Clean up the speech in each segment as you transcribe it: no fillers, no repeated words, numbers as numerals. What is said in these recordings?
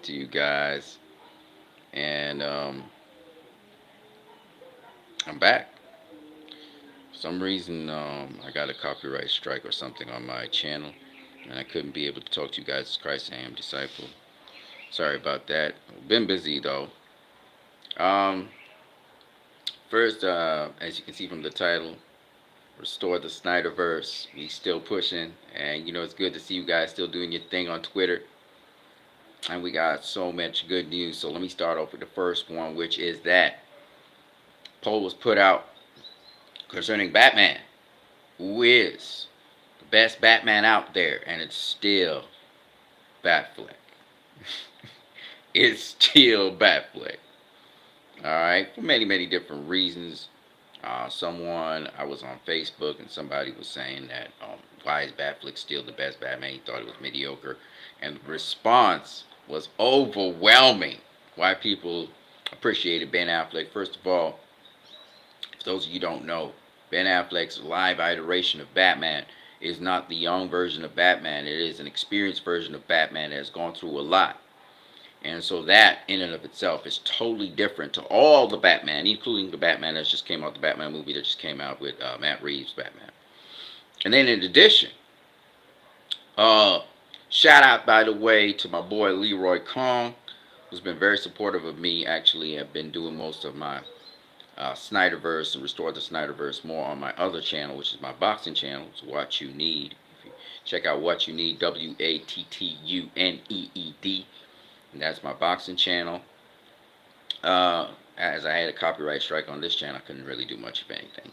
to you guys, and I'm back. For some reason, I got a copyright strike or something on my channel, and I couldn't be able to talk to you guys as Christ I am disciple. Sorry about that. Been busy though. Um, First, as you can see from the title, restore the Snyderverse. We still pushing, and it's good to see you guys still doing your thing on Twitter. And we got so much good news. So let me start off with the first one, which is that poll was put out concerning Batman. Who is the best Batman out there? And it's still Batfleck. It's still Batfleck. All right, for many, many different reasons. Someone, I was on Facebook and somebody was saying that why is Batfleck still the best Batman? He thought it was mediocre, and the response was overwhelming. Why people appreciated Ben Affleck. First of all, for those of you who don't know, Ben Affleck's live iteration of Batman is not the young version of Batman. It is an experienced version of Batman that has gone through a lot. And so that, in and of itself, is totally different to all the Batman, including the Batman that just came out, the Batman movie that just came out with Matt Reeves' Batman. And then in addition, shout out, by the way, to my boy Leroy Kong, who's been very supportive of me. Actually, I've been doing most of my Snyderverse and Restore the Snyderverse more on my other channel, which is my boxing channel. It's What You Need. If you check out What You Need, WATTUNEED. And that's my boxing channel. As I had a copyright strike on this channel, I couldn't really do much of anything.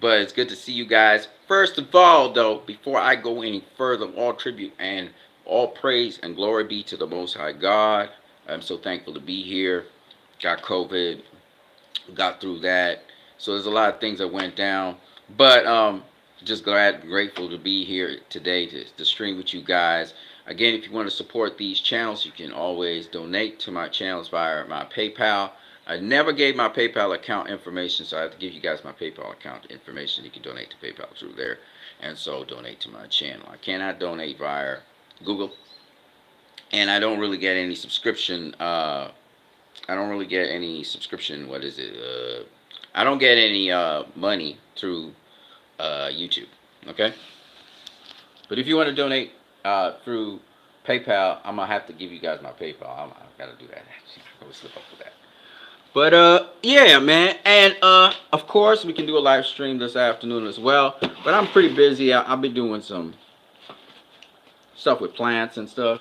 But it's good to see you guys. First of all, though, before I go any further, all tribute and all praise and glory be to the Most High God. I'm so thankful to be here. Got COVID, got through that. So there's a lot of things that went down. But just glad, grateful to be here today to stream with you guys. Again, if you want to support these channels, you can always donate to my channels via my PayPal. I never gave my PayPal account information, so I have to give you guys my PayPal account information. You can donate to PayPal through there, and so donate to my channel. I cannot donate via Google, and I don't really get any subscription. I don't really get any subscription. What is it? I don't get any money through YouTube. Okay, but if you want to donate through PayPal, I'm gonna have to give you guys my PayPal. I gotta do that. I'm gonna slip up with that. But yeah, man, and of course we can do a live stream this afternoon as well. But I'm pretty busy. I've been doing some stuff with plants and stuff.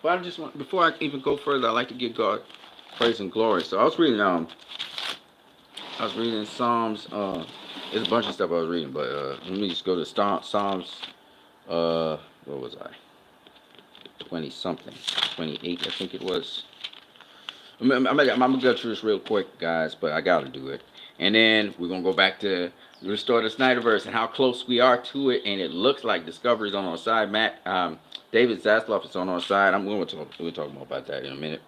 But I just want, before I even go further, I like to give God praise and glory. So I was reading Psalms. There's a bunch of stuff I was reading, but let me just go to Psalms. What was I? 20 something, 28, I think it was. I'm gonna go through this real quick, guys, but I gotta do it. And then we're gonna go back to Restore the Snyderverse and how close we are to it. And it looks like Discovery's on our side. David Zaslav is on our side. We'll talk more about that in a minute.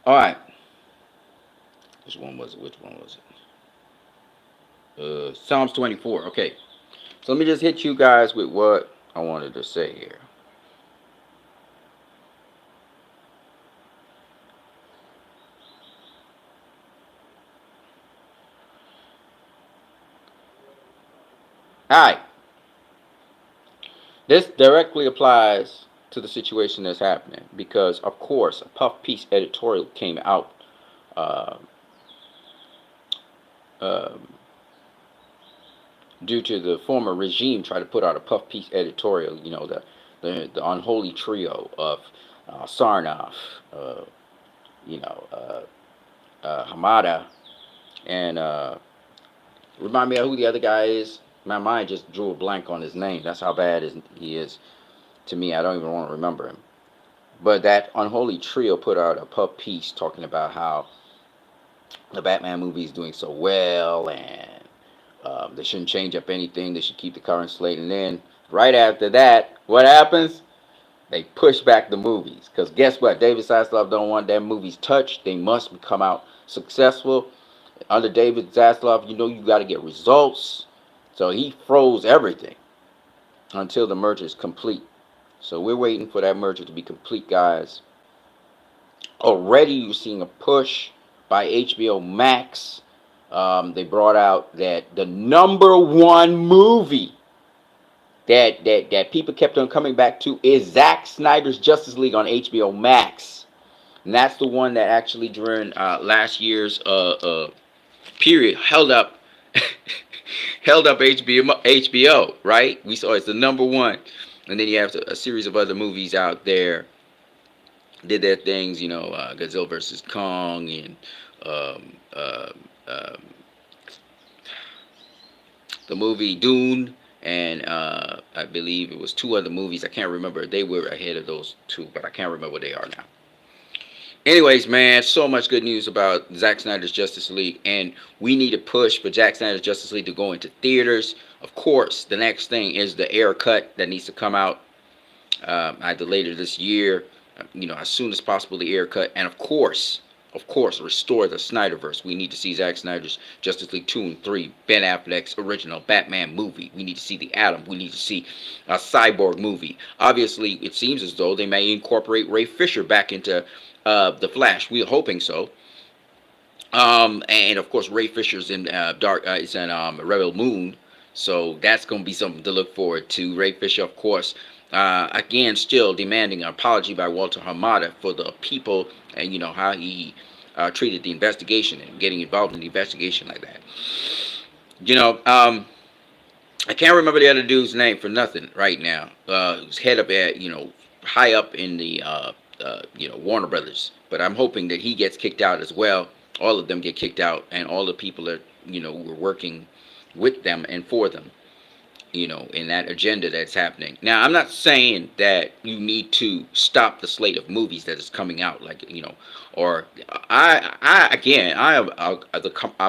All right. Which one was it? Psalms 24. Okay. So let me just hit you guys with what I wanted to say here. Alright. This directly applies to the situation that's happening because, of course, a puff piece editorial came out due to the former regime try to put out a puff piece editorial. You know, the unholy trio of Sarnoff, Hamada, and remind me of who the other guy is. My mind just drew a blank on his name. That's how bad he is to me. I don't even want to remember him. But that unholy trio put out a puff piece talking about how the Batman movie is doing so well, and they shouldn't change up anything. They should keep the current slate. And then right after that, what happens? They push back the movies. Because guess what? David Zaslav don't want their movies touched. They must come out successful. Under David Zaslav, you got to get results. So he froze everything until the merger is complete. So we're waiting for that merger to be complete, guys. Already you're seeing a push by HBO Max. They brought out that the number one movie that people kept on coming back to is Zack Snyder's Justice League on HBO Max. And that's the one that actually during last year's period held up held up HBO, right? We saw it's the number one. And then you have a series of other movies out there did their things, Godzilla versus Kong and um, uh, um, the movie Dune, and I believe it was two other movies. I can't remember. They were ahead of those two, but I can't remember what they are now. Anyways, man, so much good news about Zack Snyder's Justice League, and we need to push for Zack Snyder's Justice League to go into theaters. Of course, the next thing is the air cut that needs to come out either later this year, as soon as possible, the air cut, and of course, restore the Snyderverse. We need to see Zack Snyder's Justice League 2 and 3, Ben Affleck's original Batman movie. We need to see the Atom. We need to see a Cyborg movie. Obviously, it seems as though they may incorporate Ray Fisher back into the Flash. We're hoping so. And of course, Ray Fisher's in is in Rebel Moon, so that's going to be something to look forward to. Ray Fisher, of course, again, still demanding an apology by Walter Hamada for the people and how he treated the investigation and getting involved in the investigation like that. I can't remember the other dude's name for nothing right now. Who's head up at high up in the Warner Brothers, but I'm hoping that he gets kicked out as well. All of them get kicked out, and all the people that were working with them and for them, in that agenda that's happening. Now, I'm not saying that you need to stop the slate of movies that is coming out, or I'm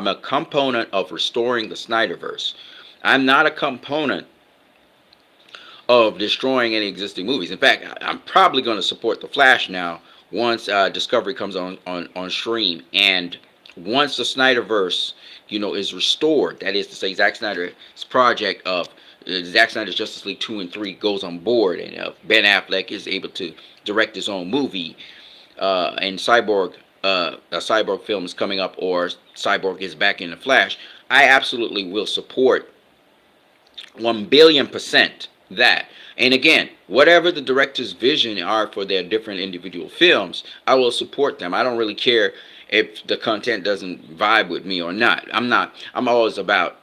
a component of restoring the Snyderverse. I'm not a component of destroying any existing movies. In fact, I'm probably going to support The Flash now once Discovery comes on stream, and once the Snyderverse, is restored. That is to say, Zack Snyder's project of Zack Snyder's Justice League 2 and 3 goes on board, and Ben Affleck is able to direct his own movie, and a Cyborg film is coming up, or Cyborg is back in the Flash. I absolutely will support 1,000,000,000% that. And again, whatever the director's vision are for their different individual films, I will support them. I don't really care if the content doesn't vibe with me or not. I'm always about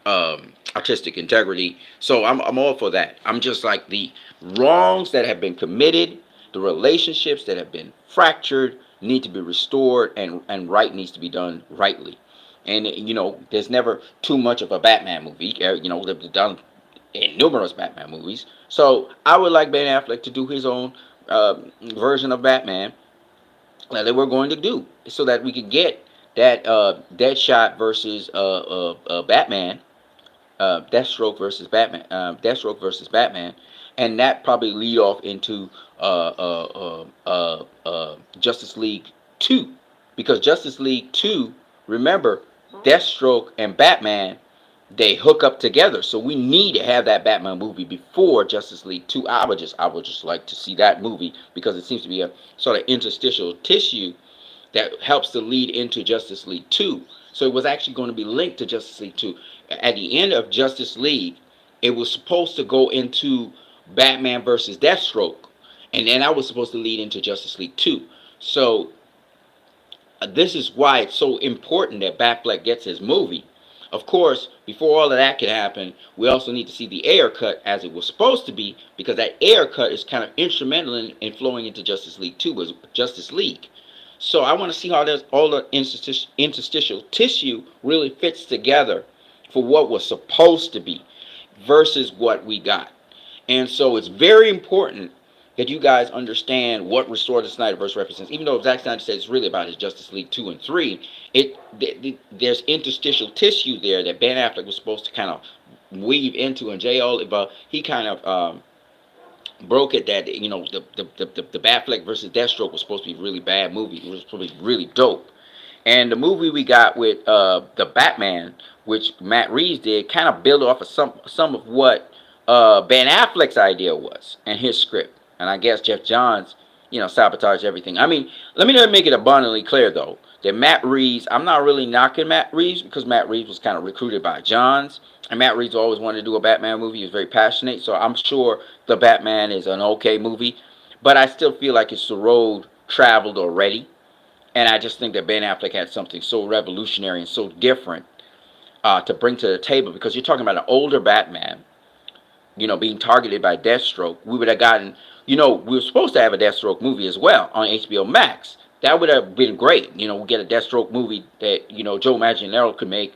artistic integrity, so I'm all for that. I'm just like the wrongs that have been committed, the relationships that have been fractured need to be restored, and right needs to be done rightly. And there's never too much of a Batman movie. They've done in numerous Batman movies. So I would like Ben Affleck to do his own version of Batman that they were going to do, so that we could get that Deadshot versus Batman, Deathstroke versus Batman, and that probably lead off into Justice League 2, because Justice League 2, remember, Deathstroke and Batman, they hook up together. So we need to have that Batman movie before Justice League 2. I would just like to see that movie, because it seems to be a sort of interstitial tissue that helps to lead into Justice League 2. So it was actually going to be linked to Justice League 2. At the end of Justice League, it was supposed to go into Batman versus Deathstroke, and then that was supposed to lead into Justice League 2. So this is why it's so important that Batfleck gets his movie. Of course, before all of that can happen, we also need to see the air cut as it was supposed to be, because that air cut is kind of instrumental in flowing into Justice League 2 was Justice League. So I want to see how all the interstitial tissue really fits together for what was supposed to be versus what we got. And so it's very important that you guys understand what Restore the Snyderverse represents. Even though Zack Snyder said it's really about his Justice League 2 and 3, there's interstitial tissue there that Ben Affleck was supposed to kind of weave into, and J. Oliver, he kind of broke it that, the Batfleck versus Deathstroke was supposed to be a really bad movie. It was supposed to be really dope. And the movie we got with the Batman, which Matt Reeves did, kind of built off of some of what Ben Affleck's idea was and his script. And I guess Jeff Johns, sabotaged everything. I mean, let me make it abundantly clear, though, that Matt Reeves, I'm not really knocking Matt Reeves because Matt Reeves was kind of recruited by Johns. And Matt Reeves always wanted to do a Batman movie. He was very passionate. So I'm sure The Batman is an okay movie. But I still feel like it's the road traveled already. And I just think that Ben Affleck had something so revolutionary and so different to bring to the table, because you're talking about an older Batman, being targeted by Deathstroke. We would have gotten, we were supposed to have a Deathstroke movie as well on HBO Max. That would have been great. We get a Deathstroke movie that, Joe Manganiello could make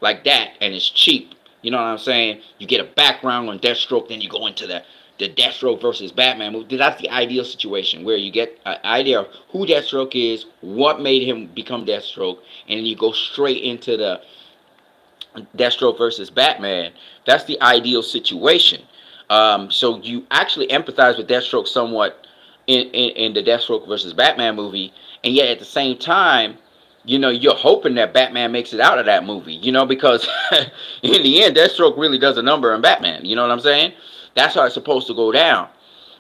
like that, and it's cheap. You know what I'm saying? You get a background on Deathstroke, then you go into the Deathstroke versus Batman movie. That's the ideal situation where you get an idea of who Deathstroke is, what made him become Deathstroke, and then you go straight into the Deathstroke versus Batman. That's the ideal situation. So you actually empathize with Deathstroke somewhat in the Deathstroke versus Batman movie, and yet at the same time, you're hoping that Batman makes it out of that movie, because in the end, Deathstroke really does a number in Batman. You know what I'm saying? That's how it's supposed to go down.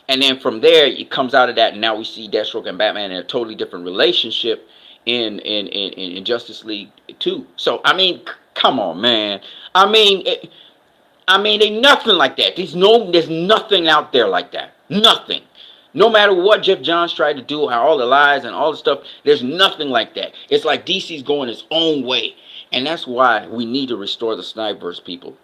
And then from there, it comes out of that, and now we see Deathstroke and Batman in a totally different relationship in Justice League 2. So, I mean, come on, man. Ain't nothing like that. There's nothing out there like that. Nothing. No matter what Jeff Johns tried to do, all the lies and all the stuff, there's nothing like that. It's like DC's going its own way. And that's why we need to restore the Snyderverse, people.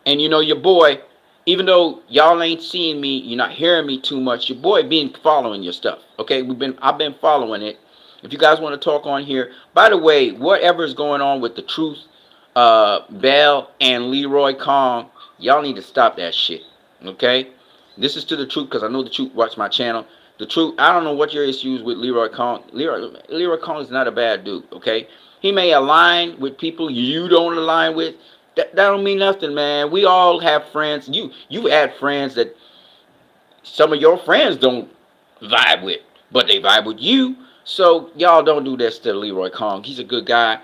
And your boy, even though y'all ain't seeing me, you're not hearing me too much, your boy been following your stuff. Okay? I've been following it. If you guys want to talk on here, by the way, whatever is going on with the Truth, Bell and Leroy Kong, y'all need to stop that shit. Okay? This is to the Truth, because I know the Truth watch my channel. The Truth, I don't know what your issues with Leroy Kong. Leroy Kong is not a bad dude, okay? He may align with people you don't align with. That don't mean nothing, man. We all have friends. You had friends that some of your friends don't vibe with, but they vibe with you. So y'all don't do this to Leroy Kong. He's a good guy.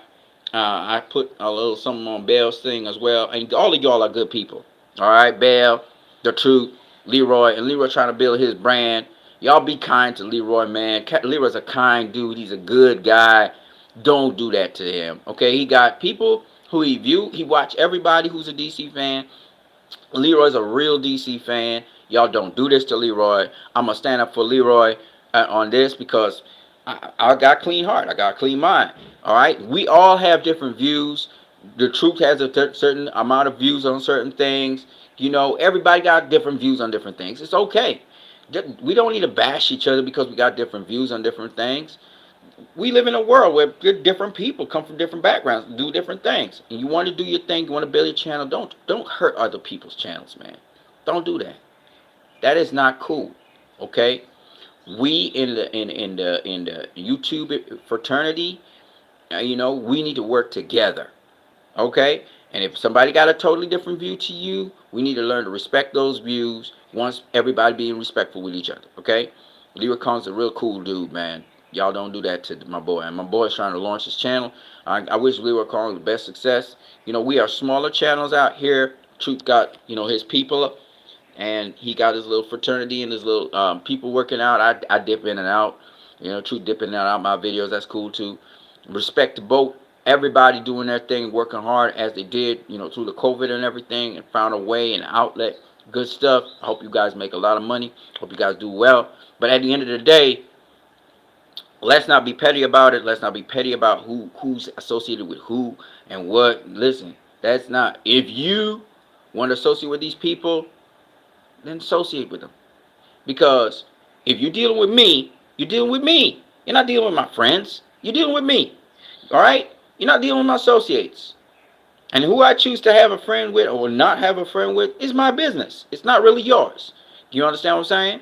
I put a little something on Bell's thing as well. And all of y'all are good people. All right, Bell, the Truth, Leroy, and Leroy trying to build his brand. Y'all be kind to Leroy, man. Leroy's a kind dude. He's a good guy. Don't do that to him. Okay, he got people who he watch everybody who's a DC fan. Leroy's a real DC fan. Y'all don't do this to Leroy. I'm going to stand up for Leroy on this, because I got a clean heart. I got a clean mind. All right? We all have different views. The Truth has a certain amount of views on certain things. Everybody got different views on different things. It's okay. We don't need to bash each other because we got different views on different things. We live in a world where different people come from different backgrounds, do different things. And you want to do your thing, you want to build your channel, don't hurt other people's channels, man. Don't do that. That is not cool. Okay? We in the YouTube fraternity, we need to work together. Okay? And if somebody got a totally different view to you, we need to learn to respect those views once everybody being respectful with each other. Okay? Leroy Kong's a real cool dude, man. Y'all don't do that to my boy. And my boy's trying to launch his channel. I wish Leroy Kong the best success. We are smaller channels out here. Truth got, his people, and he got his little fraternity and his little people working out. I dip in and out. Truth dipping in and out my videos. That's cool too. Respect to both. Everybody doing their thing, working hard as they did, through the COVID and everything, and found a way and outlet. Good stuff. I hope you guys make a lot of money. Hope you guys do well. But at the end of the day, let's not be petty about it. Let's not be petty about who's associated with who and what. Listen, that's not. If you want to associate with these people, then associate with them. Because if you're dealing with me, you're dealing with me. You're not dealing with my friends. You're dealing with me. All right? You're not dealing with my associates. And who I choose to have a friend with or not have a friend with is my business. It's not really yours. Do you understand what I'm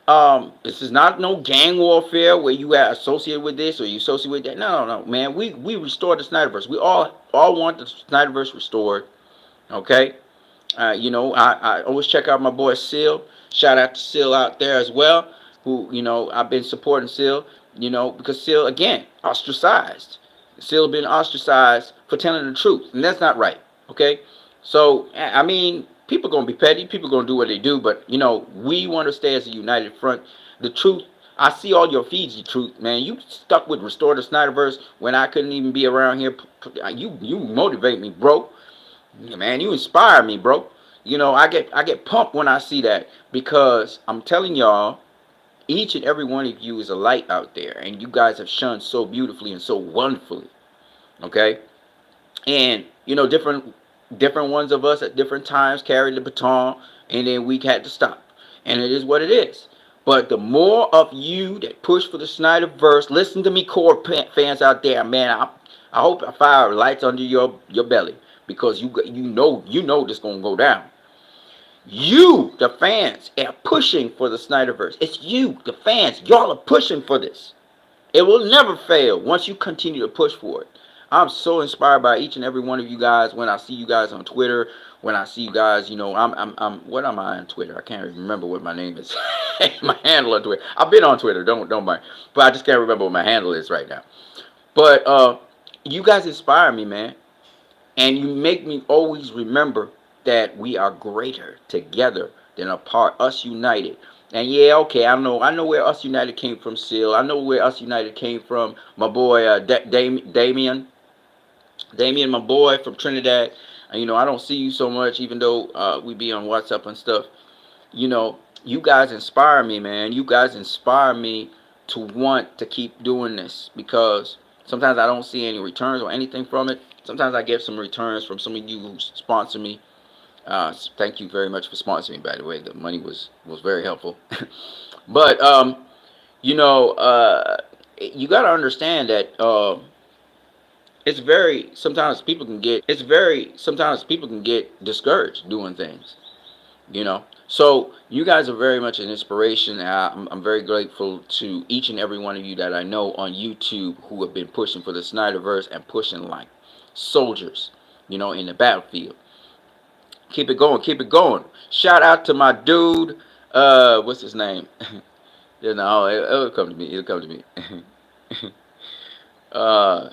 saying? This is not no gang warfare where you are associated with this or you associate with that. No, man. We restored the Snyderverse. We all want the Snyderverse restored. Okay? I always check out my boy Seal. Shout out to Seal out there as well. Who, I've been supporting Seal, because Seal, again, ostracized. Seal been ostracized for telling the truth. And that's not right. Okay? So, people gonna be petty. People gonna do what they do. But you know, we want to stay as a united front. The truth. I see all your feeds, the truth, man. You stuck with Restore the Snyderverse when I couldn't even be around here. You motivate me, bro. Man, you inspire me, bro. You know, I get pumped when I see that because I'm telling y'all, each and every one of you is a light out there, and you guys have shone so beautifully and so wonderfully. Okay, and you know, different ones of us at different times carried the baton, and then we had to stop, and it is what it is. But the more of you that push for the Snyderverse, listen to me, core fans out there, man. I hope I fire lights under your belly because you know this gonna go down. You, the fans, are pushing for the Snyderverse. It's you, the fans. Y'all are pushing for this. It will never fail once you continue to push for it. I'm so inspired by each and every one of you guys when I see you guys on Twitter. When I see you guys, you know, I'm what am I on Twitter? I can't remember what my name is. My handle on Twitter. I've been on Twitter, don't mind. But I just can't remember what my handle is right now. But you guys inspire me, man. And you make me always remember that we are greater together than apart, us united. And yeah, okay, I know where Us United came from, Seal. I know where Us United came from. My boy Damien, my boy from Trinidad. And, you know, I don't see you so much, even though we be on WhatsApp and stuff. You know, you guys inspire me, man. You guys inspire me to want to keep doing this because sometimes I don't see any returns or anything from it. Sometimes I get some returns from some of you who sponsor me. Thank you very much for sponsoring me, by the way. The money was very helpful. But you know, you got to understand that sometimes people can get discouraged doing things. You know, so you guys are very much an inspiration. I'm very grateful to each and every one of you that I know on YouTube who have been pushing for the Snyderverse and pushing like soldiers, you know, in the battlefield. Keep it going, keep it going. Shout out to my dude. What's his name? You know, it'll come to me. It'll come to me.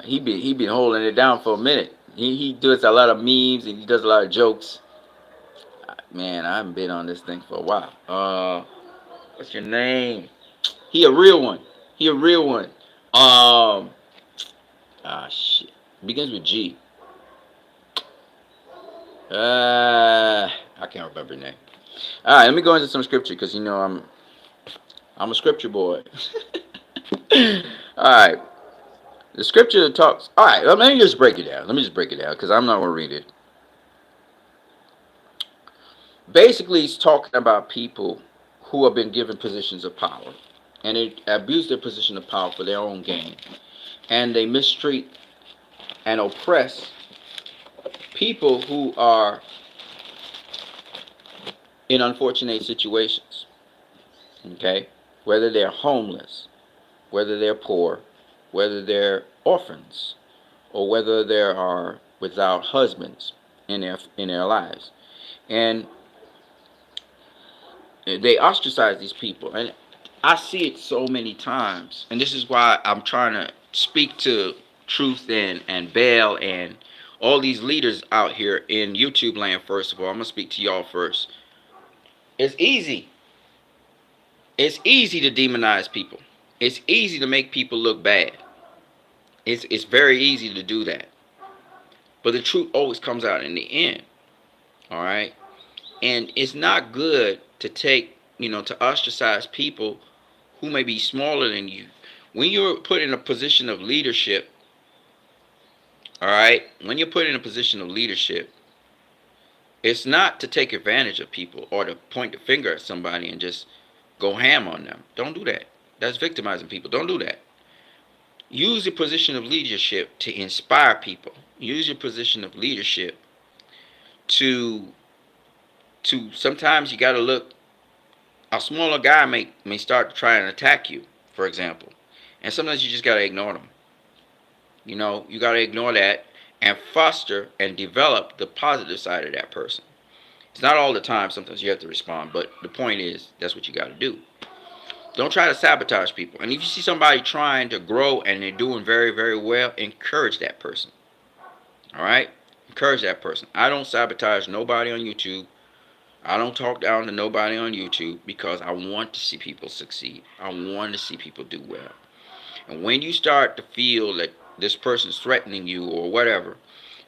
He been holding it down for a minute. He does a lot of memes and he does a lot of jokes. Man, I haven't been on this thing for a while. What's your name? He a real one. He a real one. Shit. Begins with G. I can't remember his name. All right, let me go into some scripture because you know I'm a scripture boy. All right, the scripture talks. All right, let me just break it down. Let me just break it down because I'm not gonna read it. Basically, it's talking about people who have been given positions of power and they abuse their position of power for their own gain, and they mistreat and oppress people who are in unfortunate situations. Okay, whether they're homeless, whether they're poor, whether they're orphans, or whether they are without husbands in their lives, and they ostracize these people. And I see it so many times, and this is why I'm trying to speak to Truth and Bell and all these leaders out here in YouTube land. First of all, I'm gonna speak to y'all first. It's easy. It's easy to demonize people. It's easy to make people look bad. It's very easy to do that. But the truth always comes out in the end. All right? And it's not good to to ostracize people who may be smaller than you. When you're put in a position of leadership, all right? When you're put in a position of leadership, it's not to take advantage of people or to point the finger at somebody and just go ham on them. Don't do that. That's victimizing people. Don't do that. Use your position of leadership to inspire people. Use your position of leadership to sometimes you got to look. A smaller guy may start to try and attack you, for example, and sometimes you just got to ignore them. You know, you got to ignore that and foster and develop the positive side of that person. It's not all the time. Sometimes you have to respond, but the point is that's what you got to do. Don't try to sabotage people. And if you see somebody trying to grow and they're doing very, very well, encourage that person. All right? Encourage that person. I don't sabotage nobody on YouTube. I don't talk down to nobody on YouTube because I want to see people succeed. I want to see people do well. And when you start to feel that this person's threatening you or whatever,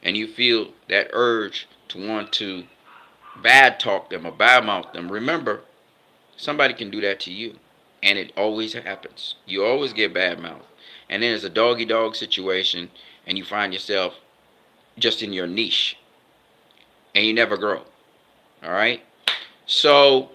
and you feel that urge to want to bad talk them or bad mouth them, remember, somebody can do that to you. And it always happens. You always get bad mouth. And then it's a doggy dog situation, and you find yourself just in your niche, and you never grow. All right? So,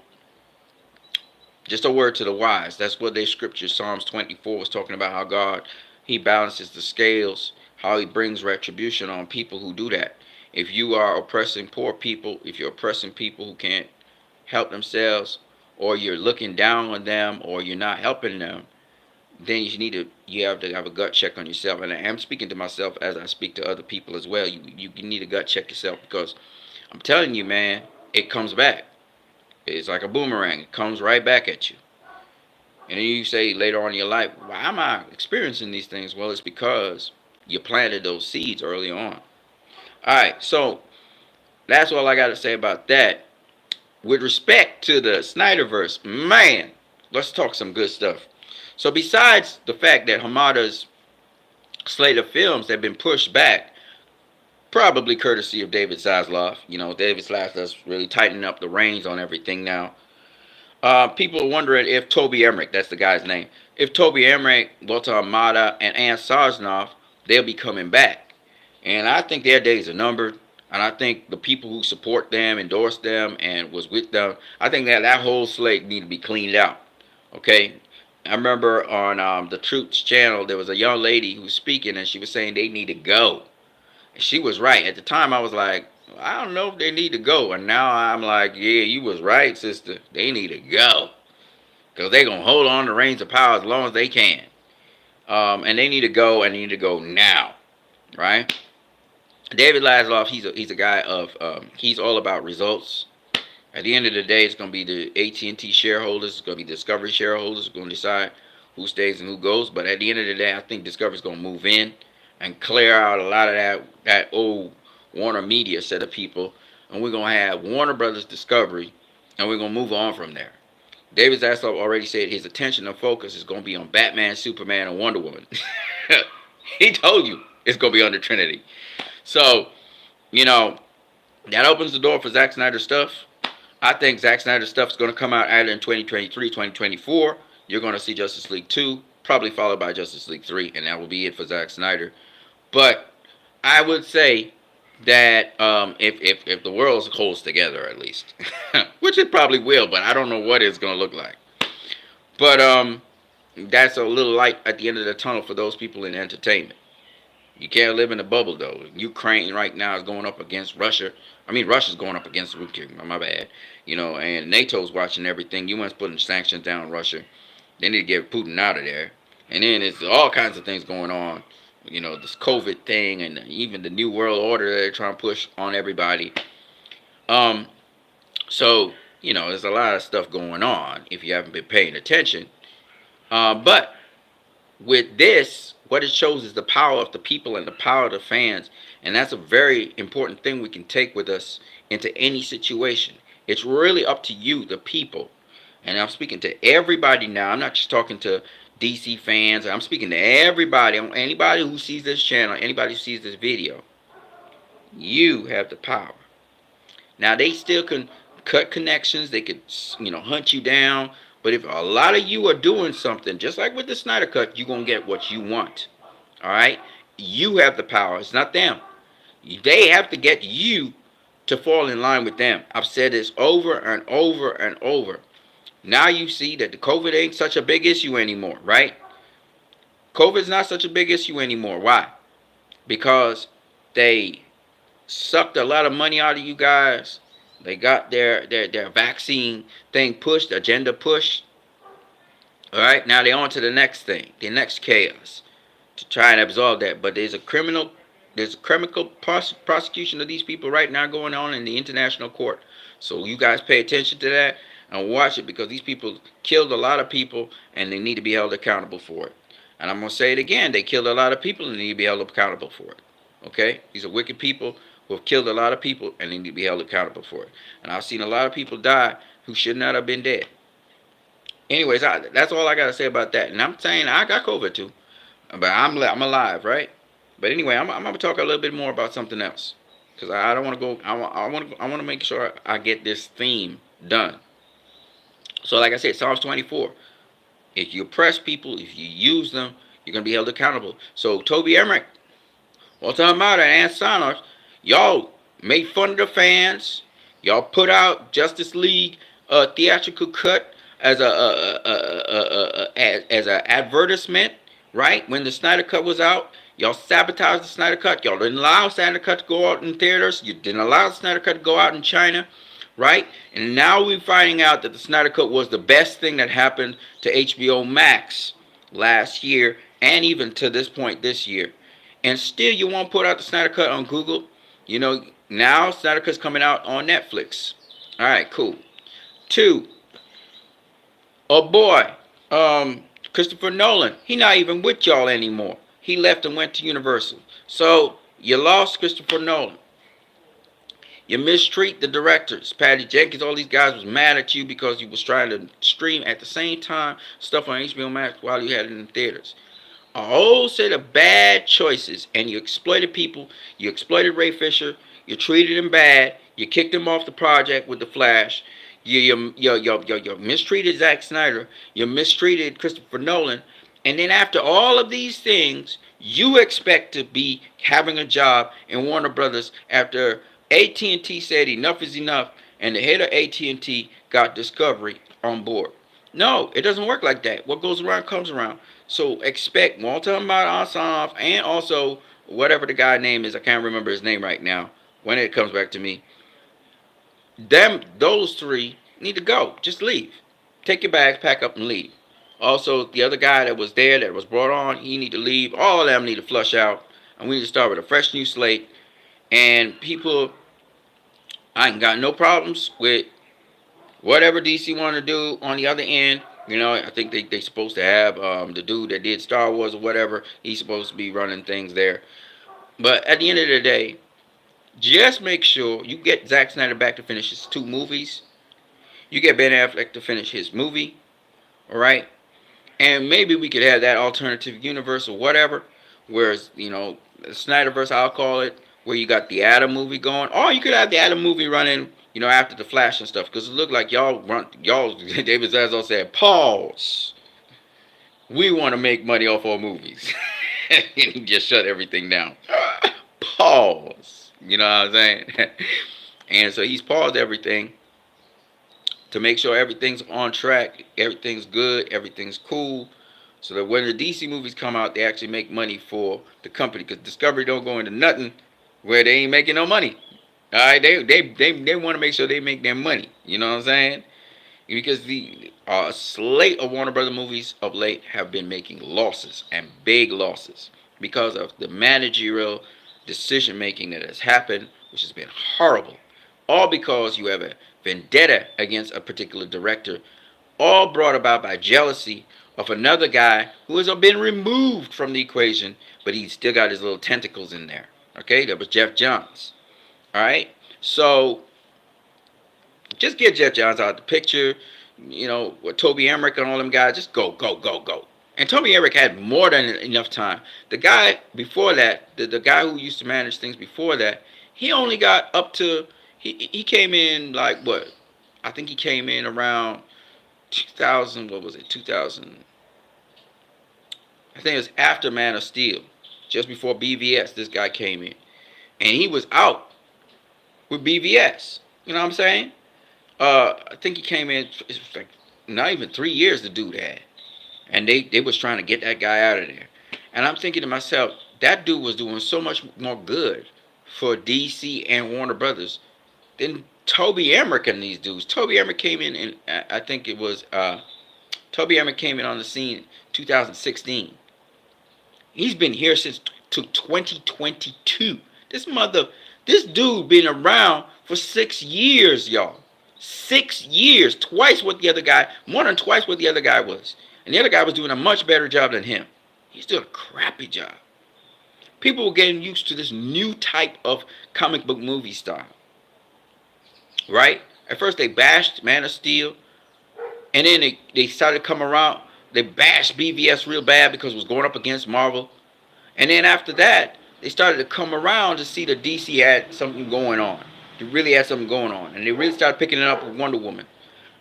just a word to the wise. That's what their scripture, Psalms 24, was talking about how God, He balances the scales, how He brings retribution on people who do that. If you are oppressing poor people, if you're oppressing people who can't help themselves, or you're looking down on them, or you're not helping them, then you have to have a gut check on yourself. And I am speaking to myself as I speak to other people as well. You need a gut check yourself, because I'm telling you, man, it comes back. It's like a boomerang. It comes right back at you. And then you say later on in your life, why am I experiencing these things? Well, it's because you planted those seeds early on. All right, so that's all I got to say about that. With respect to the Snyderverse, man, let's talk some good stuff. So besides the fact that Hamada's slate of films have been pushed back, probably courtesy of David Zaslav. You know, David Zaslav's really tightening up the reins on everything now. People are wondering if Toby Emmerich, that's the guy's name, if Toby Emmerich, Walter Hamada, and Ann Sosnoff, they'll be coming back. And I think their days are numbered. And I think the people who support them, endorsed them, and was with them, I think that whole slate need to be cleaned out. Okay? I remember on the Truth's channel, there was a young lady who was speaking, and she was saying they need to go. And she was right. At the time, I was like, I don't know if they need to go. And now I'm like, yeah, you was right, sister. They need to go. Because they're going to hold on to reins of power as long as they can. And they need to go, and they need to go now. Right? David Zaslav, he's a guy of, he's all about results. At the end of the day, it's going to be the AT&T shareholders, it's going to be Discovery shareholders who are going to decide who stays and who goes. But at the end of the day, I think Discovery's going to move in and clear out a lot of that old Warner Media set of people. And we're going to have Warner Brothers Discovery, and we're going to move on from there. David Zaslav already said his attention and focus is going to be on Batman, Superman, and Wonder Woman. He told you it's going to be under Trinity. So, you know, that opens the door for Zack Snyder stuff. I think Zack Snyder stuff is going to come out either in 2023, 2024. You're going to see Justice League 2, probably followed by Justice League 3, and that will be it for Zack Snyder. But I would say that if the world holds together, at least, which it probably will, but I don't know what it's going to look like. But that's a little light at the end of the tunnel for those people in entertainment. You can't live in a bubble, though. Ukraine right now is going up against Russia. I mean, Russia's going up against Ukraine. My bad. You know, and NATO's watching everything. UN's putting sanctions down on Russia. They need to get Putin out of there. And then there's all kinds of things going on. You know, this COVID thing and even the New World Order that they're trying to push on everybody. So, you know, there's a lot of stuff going on if you haven't been paying attention. But with this, what it shows is the power of the people and the power of the fans. And that's a very important thing we can take with us into any situation. It's really up to you, the people. And I'm speaking to everybody now. I'm not just talking to DC fans. I'm speaking to everybody. Anybody who sees this channel, anybody who sees this video. You have the power. Now, they still can cut connections. They could, you know, hunt you down. But if a lot of you are doing something, just like with the Snyder Cut, you're going to get what you want. All right? You have the power. It's not them. They have to get you to fall in line with them. I've said this over and over and over. Now you see that the COVID ain't such a big issue anymore, right? COVID's not such a big issue anymore. Why? Because they sucked a lot of money out of you guys. They got their vaccine thing pushed, agenda pushed. All right, now they're on to the next thing, the next chaos, to try and absolve that. But there's a criminal prosecution of these people right now going on in the international court. So you guys pay attention to that and watch it, because these people killed a lot of people and they need to be held accountable for it. And I'm going to say it again, they killed a lot of people and they need to be held accountable for it. Okay? These are wicked people who have killed a lot of people, and they need to be held accountable for it. And I've seen a lot of people die who should not have been dead. Anyways, that's all I got to say about that. And I'm saying I got COVID too, but I'm alive, right? But anyway, I'm going to talk a little bit more about something else, because I don't want to go. I want to make sure I get this theme done. So, like I said, Psalms 24. If you oppress people, if you use them, you're going to be held accountable. So, Toby Emmerich, what's talking about it, and Sonos, y'all made fun of the fans. Y'all put out Justice League theatrical cut as as a advertisement, right? When the Snyder Cut was out, y'all sabotaged the Snyder Cut. Y'all didn't allow Snyder Cut to go out in theaters. You didn't allow the Snyder Cut to go out in China, right? And now we're finding out that the Snyder Cut was the best thing that happened to HBO Max last year, and even to this point this year. And still you won't put out the Snyder Cut on Google. You know, now Snyder Cut's coming out on Netflix. All right, cool. 2. Oh boy, Christopher Nolan, he not even with y'all anymore. He left and went to Universal. So you lost Christopher Nolan. You mistreat the directors. Patty Jenkins, all these guys was mad at you because you was trying to stream at the same time stuff on HBO Max while you had it in the theaters. A whole set of bad choices, and you exploited people. You exploited Ray Fisher. You treated him bad. You kicked him off the project with The Flash. You mistreated Zack Snyder. You mistreated Christopher Nolan. And then after all of these things, you expect to be having a job in Warner Brothers after AT&T said enough is enough, and the head of AT&T got Discovery on board. No, it doesn't work like that. What goes around comes around. So expect Walter Asanov and also whatever the guy's name is. I can't remember his name right now. When it comes back to me, those 3 need to go. Just leave. Take your bags, pack up, and leave. Also, the other guy that was there, that was brought on, he need to leave. All of them need to flush out, and we need to start with a fresh new slate. And people, I ain't got no problems with whatever DC want to do on the other end. You know, I think they supposed to have the dude that did Star Wars or whatever. He's supposed to be running things there. But at the end of the day, just make sure you get Zack Snyder back to finish his 2 movies. You get Ben Affleck to finish his movie. All right? And maybe we could have that alternative universe or whatever. Whereas, you know, the Snyderverse, I'll call it, where you got the Adam movie going. Or you could have the Adam movie running, you know, after the Flash and stuff. Because it looked like y'all, David Zaslav said, pause. We want to make money off our movies. And he just shut everything down. Pause. You know what I'm saying? And so he's paused everything to make sure everything's on track, everything's good, everything's cool, so that when the DC movies come out, they actually make money for the company. Because Discovery don't go into nothing where they ain't making no money. All right, they want to make sure they make their money. You know what I'm saying? Because the slate of Warner Brothers movies of late have been making losses, and big losses, because of the managerial decision making that has happened, which has been horrible. All because you have a vendetta against a particular director, all brought about by jealousy of another guy who has been removed from the equation, but he's still got his little tentacles in there. Okay, that was Jeff Johns. All right, so just get Jeff Johns out of the picture. You know, with Toby Emmerich and all them guys, just go. And Toby Emmerich had more than enough time. The guy before that, the guy who used to manage things before that, he only got up to, he came in like what? I think he came in around 2000, what was it, 2000. I think it was after Man of Steel, just before BVS, this guy came in. And he was out with BVS. You know what I'm saying? I think he came in, it's like not even 3 years the dude had. And they was trying to get that guy out of there. And I'm thinking to myself, that dude was doing so much more good for DC and Warner Brothers than Toby Emmerich and these dudes. Toby Emmerich came in, and I think it was, Toby Emmerich came in on the scene 2016. He's been here since 2022. This dude been around for 6 years, y'all. 6 years. Twice what the other guy, more than twice what the other guy was. And the other guy was doing a much better job than him. He's doing a crappy job. People were getting used to this new type of comic book movie style, right? At first they bashed Man of Steel, and then they started to come around. They bashed BVS real bad because it was going up against Marvel. And then after that, they started to come around to see that DC had something going on. They really had something going on. And they really started picking it up with Wonder Woman.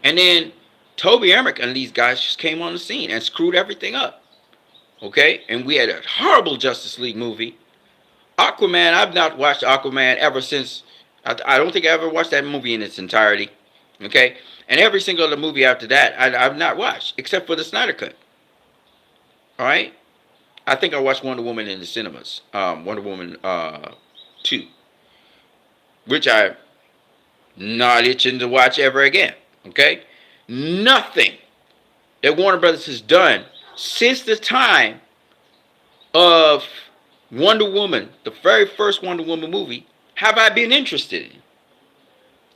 And then Toby Emmerich and these guys just came on the scene and screwed everything up. Okay? And we had a horrible Justice League movie. Aquaman, I've not watched Aquaman ever since. I don't think I ever watched that movie in its entirety. Okay? And every single other movie after that, I've not watched, except for the Snyder Cut. Alright? I think I watched Wonder Woman in the cinemas. Wonder Woman 2. Which I'm not itching to watch ever again. Okay? Nothing that Warner Brothers has done since the time of Wonder Woman, the very first Wonder Woman movie, have I been interested in.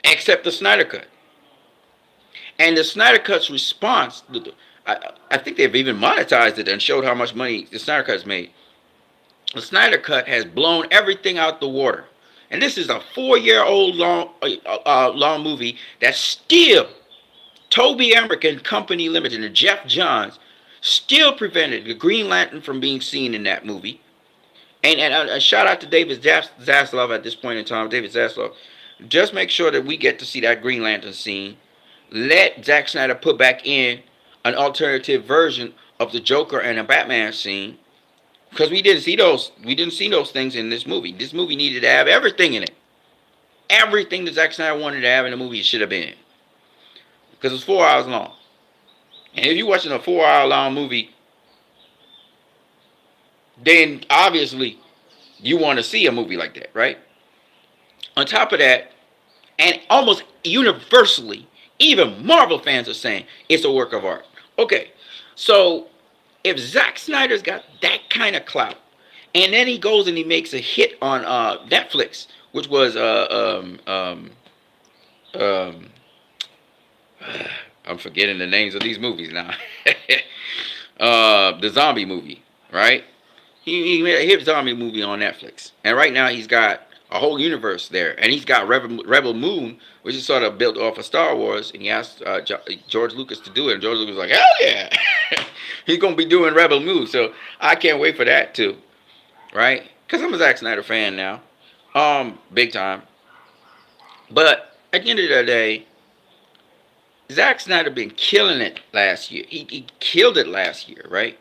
Except the Snyder Cut. And the Snyder Cut's response, I think they've even monetized it and showed how much money the Snyder Cut's made. The Snyder Cut has blown everything out the water. And this is a 4-year-old long movie that still, Toby Emmerich and Company Limited and Jeff Johns still prevented the Green Lantern from being seen in that movie. And a shout out to David Zaslav at this point in time. David Zaslav, just make sure that we get to see that Green Lantern scene. Let Zack Snyder put back in an alternative version of the Joker and the Batman scene, because we didn't see those things in this movie. This movie needed to have everything in it. Everything that Zack Snyder wanted to have in the movie should have been in, because it's 4 hours long. And if you're watching a 4-hour long movie, then obviously you want to see a movie like that, right? On top of that, and almost universally, even Marvel fans are saying it's a work of art. Okay, so if Zack Snyder's got that kind of clout, and then he goes and he makes a hit on Netflix, which was I'm forgetting the names of these movies now. The zombie movie, right? He made a hit zombie movie on Netflix, and right now he's got a whole universe there, and he's got Rebel Moon, which is sort of built off of Star Wars, and he asked George Lucas to do it, and George Lucas was like, hell yeah! He's going to be doing Rebel Moon, so I can't wait for that too, right? Because I'm a Zack Snyder fan now, big time. But at the end of the day, Zack Snyder been killing it last year. He killed it last year, right?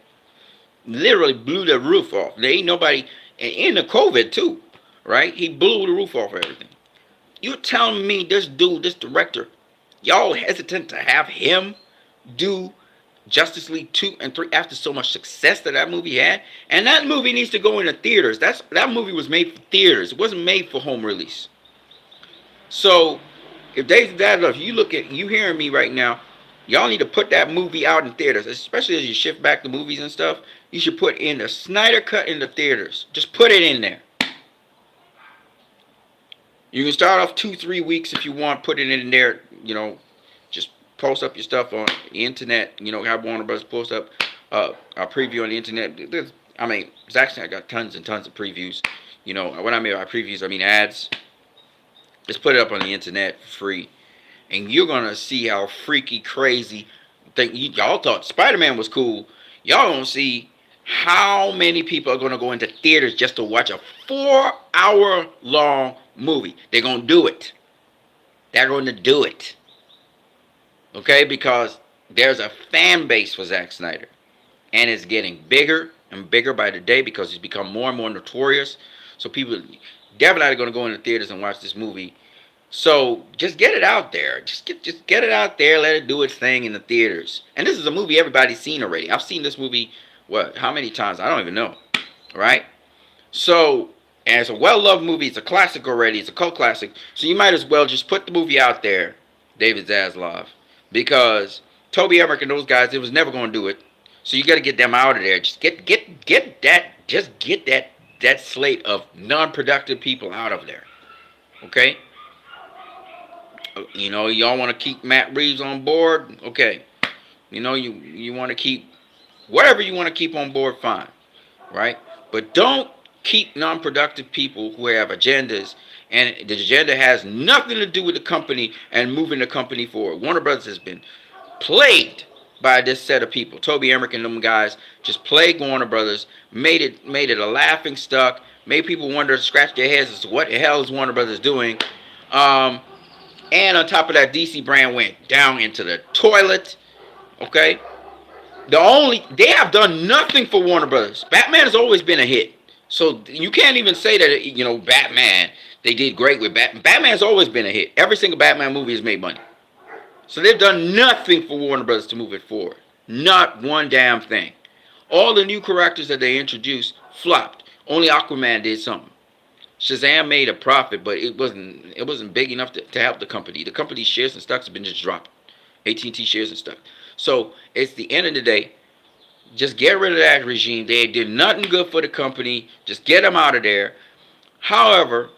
Literally blew the roof off. There ain't nobody, in the COVID too, right? He blew the roof off of everything. You're telling me this dude, this director, y'all hesitant to have him do Justice League 2 and 3 after so much success that movie had? And that movie needs to go into theaters. That movie was made for theaters. It wasn't made for home release. So if you hearing me right now, y'all need to put that movie out in theaters, especially as you shift back the movies and stuff. You should put in the Snyder Cut in the theaters. Just put it in there. You can start off 2-3 weeks if you want. Put it in there. Just post up your stuff on the internet. Have Warner Bros. Post up a preview on the internet. Zack Snyder got tons and tons of previews. When I mean by previews, I mean ads. Just put it up on the internet for free, and you're gonna see how freaky crazy. Y'all thought Spider-Man was cool. Y'all gonna see how many people are gonna go into theaters just to watch a 4-hour long movie. They're gonna do it. They're gonna do it. Okay, because there's a fan base for Zack Snyder, and it's getting bigger and bigger by the day because he's become more and more notorious. So people definitely are gonna go into theaters and watch this movie. So just get it out there. Just get it out there. Let it do its thing in the theaters. And this is a movie everybody's seen already. I've seen this movie, how many times? I don't even know. Right? So, and it's a well-loved movie. It's a classic already. It's a cult classic. So you might as well just put the movie out there, David Zaslav. Because Toby Emmerich and those guys, it was never going to do it. So you got to get them out of there. Just get that slate of non-productive people out of there. Okay? Y'all want to keep Matt Reeves on board? Okay. You want to keep whatever you want to keep on board, fine. Right? But don't keep non-productive people who have agendas, and the agenda has nothing to do with the company and moving the company forward. Warner Brothers has been plagued by this set of people. Toby Emmerich and them guys just plagued Warner Brothers, made it a laughing stock, made people wonder, scratch their heads as to what the hell is Warner Brothers doing. Um, and on top of that, DC brand went down into the toilet. Okay, they have done nothing for Warner Brothers. Batman has always been a hit, so you can't even say that Batman. They did great with Batman. Batman's always been a hit. Every single Batman movie has made money. So they've done nothing for Warner Brothers to move it forward. Not one damn thing. All the new characters that they introduced flopped. Only Aquaman did something. Shazam made a profit, but it wasn't big enough to help the company. The company's shares and stocks have been just dropped. AT&T shares and stuff. So it's the end of the day. Just get rid of that regime. They did nothing good for the company. Just get them out of there. However,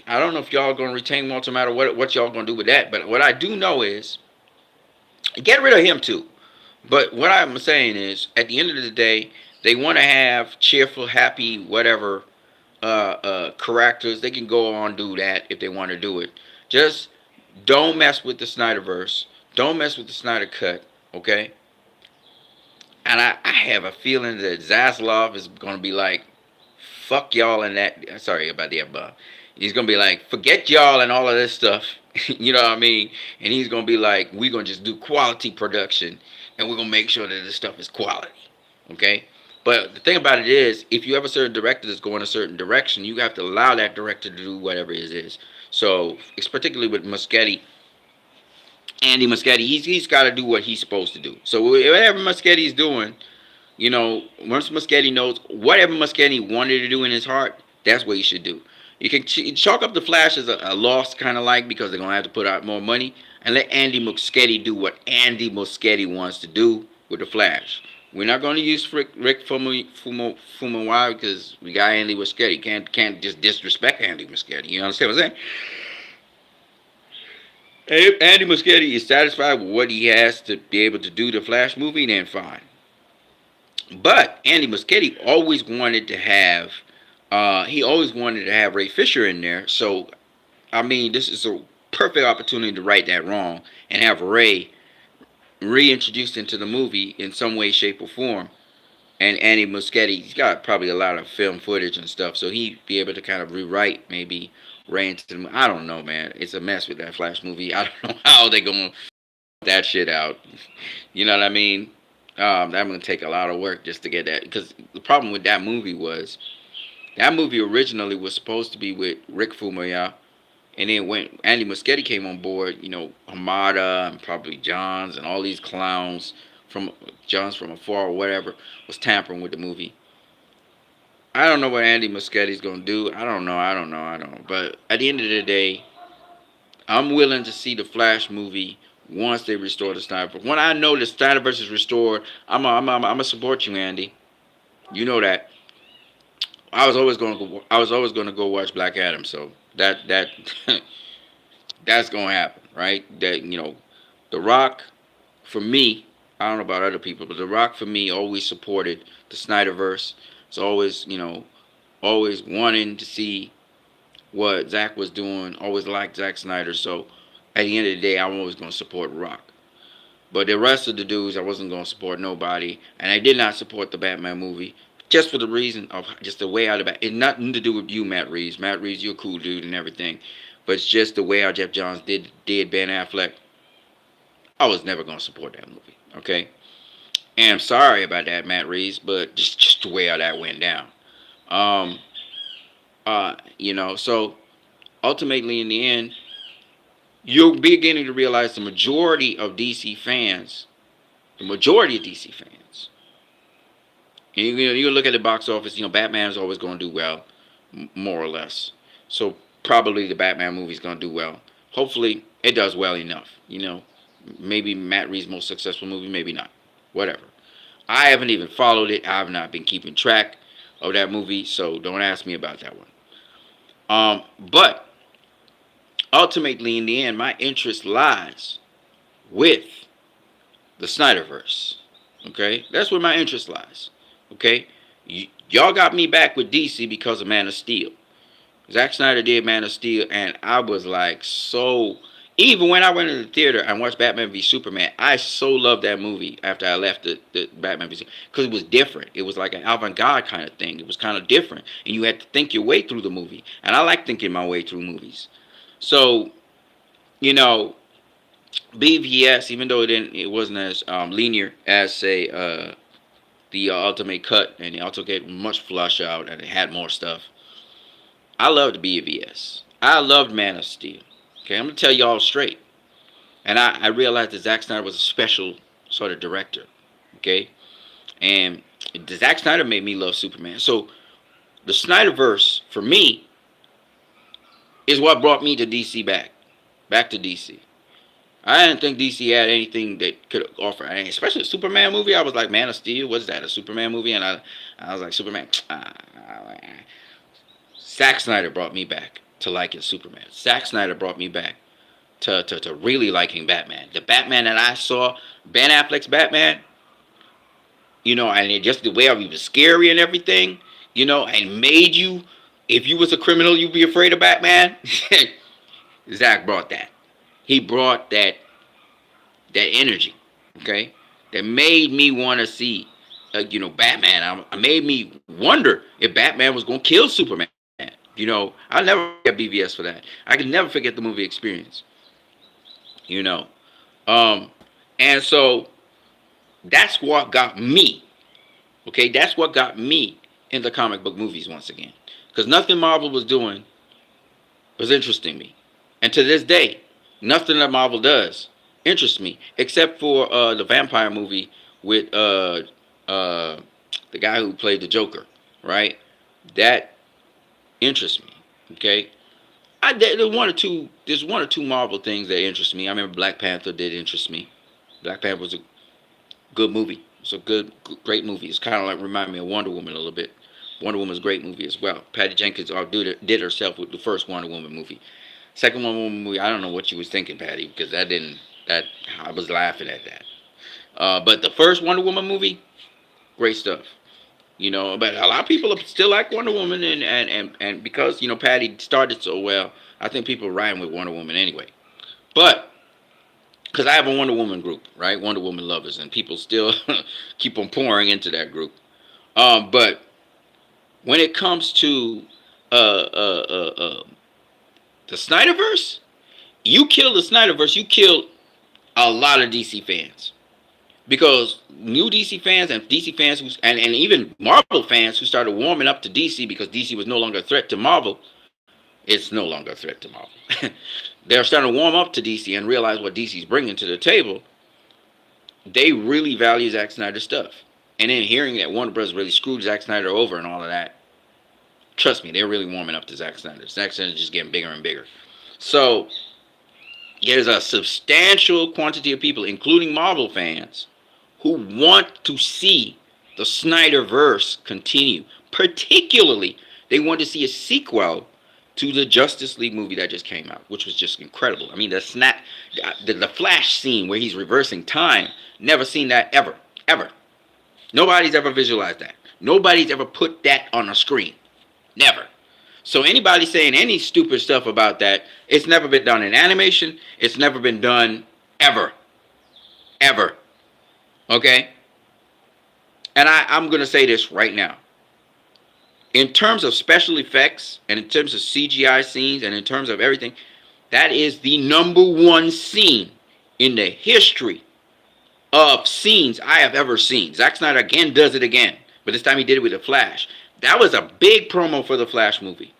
I don't know if y'all are going to retain Walter Matter, what y'all going to do with that. But what I do know is, get rid of him too. But what I'm saying is, at the end of the day, they want to have cheerful, happy, whatever characters. They can go on and do that if they want to do it. Just don't mess with the Snyderverse. Don't mess with the Snyder Cut, okay? And I have a feeling that Zaslav is going to be like, fuck y'all and that. Sorry about the F-bomb. He's going to be like, forget y'all and all of this stuff. You know what I mean? And he's going to be like, we're going to just do quality production. And we're going to make sure that this stuff is quality. Okay? But the thing about it is, if you have a certain director that's going a certain direction, you have to allow that director to do whatever it is. So, it's particularly with Muschietti. Andy Muschietti, he's got to do what he's supposed to do. So whatever Muschietti's doing, once Muschietti knows whatever Muschietti wanted to do in his heart, that's what he should do. You can chalk up the Flash as a loss, kind of like, because they're going to have to put out more money, and let Andy Muschietti do what Andy Muschietti wants to do with the Flash. We're not going to use Rick Famuyiwa because we got Andy Muschietti. Can't just disrespect Andy Muschietti. You understand what I'm saying? If Andy Muschietti is satisfied with what he has to be able to do the Flash movie, then fine. But Andy Muschietti always wanted to have, Ray Fisher in there. So, I mean, this is a perfect opportunity to right that wrong and have Ray reintroduced into the movie in some way, shape, or form. And Andy Muschietti, he's got probably a lot of film footage and stuff, so he'd be able to kind of rewrite maybe Ray into the movie. I don't know, man. It's a mess with that Flash movie. I don't know how they're going to that shit out. You know what I mean? That's going to take a lot of work just to get that. Because the problem with that movie was, that movie originally was supposed to be with Rick Famuyiwa. And then when Andy Muschietti came on board, Hamada and probably Johns and all these clowns from afar or whatever was tampering with the movie. I don't know what Andy Muschietti's going to do. I don't know. But at the end of the day, I'm willing to see the Flash movie once they restore the Snyderverse. When I know the Snyderverse is restored, I'm gonna support you, Andy. You know that. I was always going to go watch Black Adam. So that that's going to happen, right? That The Rock, for me, I don't know about other people, but The Rock for me always supported the Snyderverse. It's always, always wanting to see what Zack was doing. Always liked Zack Snyder. So at the end of the day, I'm always going to support Rock. But the rest of the dudes, I wasn't going to support nobody. And I did not support the Batman movie. Just for the reason of just the way out of it. It's nothing to do with you, Matt Reeves. Matt Reeves, you're a cool dude and everything. But it's just the way how Jeff Johns did Ben Affleck. I was never going to support that movie. Okay? And I'm sorry about that, Matt Reeves, but just the way how that went down. So ultimately in the end, you're beginning to realize the majority of DC fans, and you look at the box office, Batman's always going to do well, more or less. So probably the Batman movie's going to do well. Hopefully it does well enough, Maybe Matt Reeves' most successful movie, maybe not. Whatever. I haven't even followed it. I have not been keeping track of that movie, so don't ask me about that one. But ultimately, in the end, my interest lies with the Snyderverse. Okay? That's where my interest lies. Okay? Y'all got me back with DC because of Man of Steel. Zack Snyder did Man of Steel, and I was like so. Even when I went to the theater and watched Batman v Superman, I so loved that movie after I left the Batman v Superman because it was different. It was like an avant-garde kind of thing. It was kind of different, and you had to think your way through the movie. And I like thinking my way through movies. So, you know, BVS, even though it wasn't as linear as say the Ultimate Cut, and the Ultimate much flush out, and it had more stuff. I loved BVS. I loved Man of Steel. Okay, I'm gonna tell y'all straight. And I realized that Zack Snyder was a special sort of director. Okay, and Zack Snyder made me love Superman. So the Snyderverse for me is what brought me to DC back to DC. I didn't think DC had anything that could offer, especially a Superman movie. I was like, Man of Steel, what's that? A Superman movie? And I was like, Superman. Zack Snyder brought me back to liking Superman. Zack Snyder brought me back to really liking Batman. The Batman that I saw, Ben Affleck's Batman, and just the way he was scary and everything, and made you, if you was a criminal, you'd be afraid of Batman. Zack brought that. He brought that energy, okay, that made me want to see, Batman. I made me wonder if Batman was going to kill Superman. I'll never forget BVS for that. I can never forget the movie experience. And so that's what got me. Okay, that's what got me into comic book movies once again. Because nothing Marvel was doing was interesting me. And to this day, nothing that Marvel does interests me. Except for the vampire movie with the guy who played the Joker. Right? That interests me. Okay? There's one or two Marvel things that interest me. I remember Black Panther did interest me. Black Panther was a good movie. It's a great movie. It's kind of like remind me of Wonder Woman a little bit. Wonder Woman's a great movie as well. Patty Jenkins did herself with the first Wonder Woman movie. Second Wonder Woman movie, I don't know what you was thinking, Patty, because I was laughing at that. But the first Wonder Woman movie, great stuff. But a lot of people still like Wonder Woman, and because Patty started so well, I think people are riding with Wonder Woman anyway. But because I have a Wonder Woman group, right? Wonder Woman lovers, and people still keep on pouring into that group. But when it comes to the Snyderverse, you kill the Snyderverse, you kill a lot of DC fans. Because new DC fans and DC fans and even Marvel fans who started warming up to DC because DC was no longer a threat to Marvel, it's no longer a threat to Marvel. They're starting to warm up to DC and realize what DC's bringing to the table. They really value Zack Snyder's stuff. And then hearing that Warner Bros. Really screwed Zack Snyder over and all of that, trust me, they're really warming up to Zack Snyder. Zack Snyder's just getting bigger and bigger. So there's a substantial quantity of people, including Marvel fans, who want to see the Snyderverse continue. Particularly, they want to see a sequel to the Justice League movie that just came out, which was just incredible. I mean, the Flash scene where he's reversing time, never seen that ever. Nobody's ever visualized that. Nobody's ever put that on a screen. Never. So anybody saying any stupid stuff about that, it's never been done in animation. It's never been done ever. Okay? And I'm going to say this right now. In terms of special effects, and in terms of CGI scenes, and in terms of everything, that is the number one scene in the history of scenes I have ever seen. Zack Snyder again does it again. But this time he did it with the Flash. That was a big promo for the Flash movie.